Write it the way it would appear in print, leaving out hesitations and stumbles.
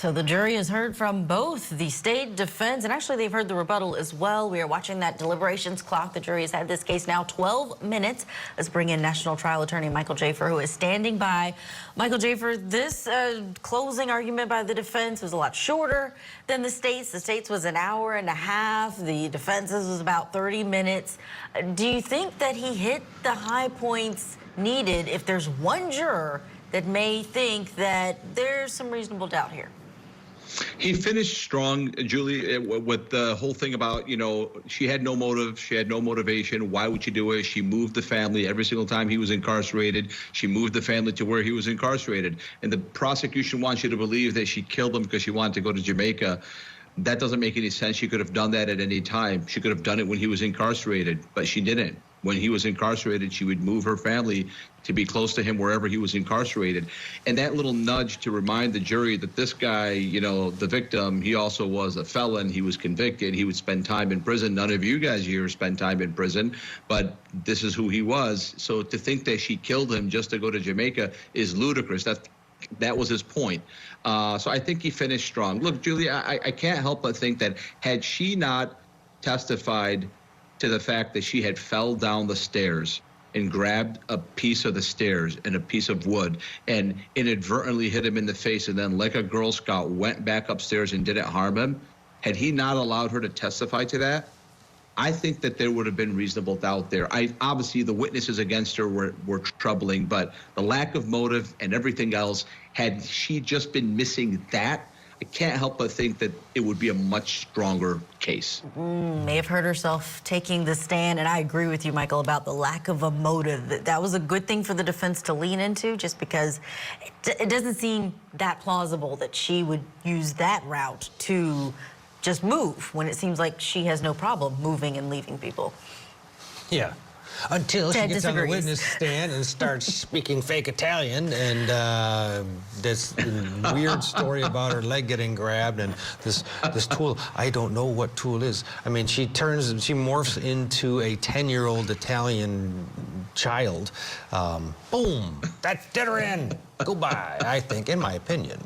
So the jury has heard from both the state defense, and actually they've heard the rebuttal as well. We are watching that deliberations clock. The jury has had this case now 12 minutes. Let's bring in National Trial Attorney Michael Jaafar, who is standing by. Michael Jaafar, this closing argument by the defense was a lot shorter than the state's. The state's was an hour and a half. The defense's was about 30 minutes. Do you think that he hit the high points needed if there's one juror that may think that there's some reasonable doubt here? He finished strong, Julie, with the whole thing about, she had no motive, she had no motivation. Why would she do it? She moved the family every single time he was incarcerated. She moved the family to where he was incarcerated. And the prosecution wants you to believe that she killed him because she wanted to go to Jamaica. That doesn't make any sense. She could have done that at any time. She could have done it when he was incarcerated, but she didn't. When he was incarcerated, she would move her family to be close to him wherever he was incarcerated. And that little nudge to remind the jury that this guy, the victim, he also was a felon. He was convicted. He would spend time in prison. None of you guys here spend time in prison, but this is who he was. So to think that she killed him just to go to Jamaica is ludicrous. That was his point. So I think he finished strong. Look, Julie, I can't help but think that had she not testified to the fact that she had fell down the stairs and grabbed a piece of the stairs and a piece of wood and inadvertently hit him in the face and then, like a Girl Scout, went back upstairs and didn't harm him, had he not allowed her to testify to that, I think that there would have been reasonable doubt there. Obviously, the witnesses against her were troubling, but the lack of motive and everything else, had she just been missing that, I can't help but think that it would be a much stronger case. May have hurt herself taking the stand, and I agree with you, Michael, about the lack of a motive. That was a good thing for the defense to lean into, just because it doesn't seem that plausible that she would use that route to just move when it seems like she has no problem moving and leaving people. Yeah. Until she gets on the disagrees. witness stand and starts speaking fake Italian, and this weird story about her leg getting grabbed and this tool. I don't know what tool is. I mean, she morphs into a 10-year-old Italian child. Boom! That did her in. Goodbye, I think, in my opinion.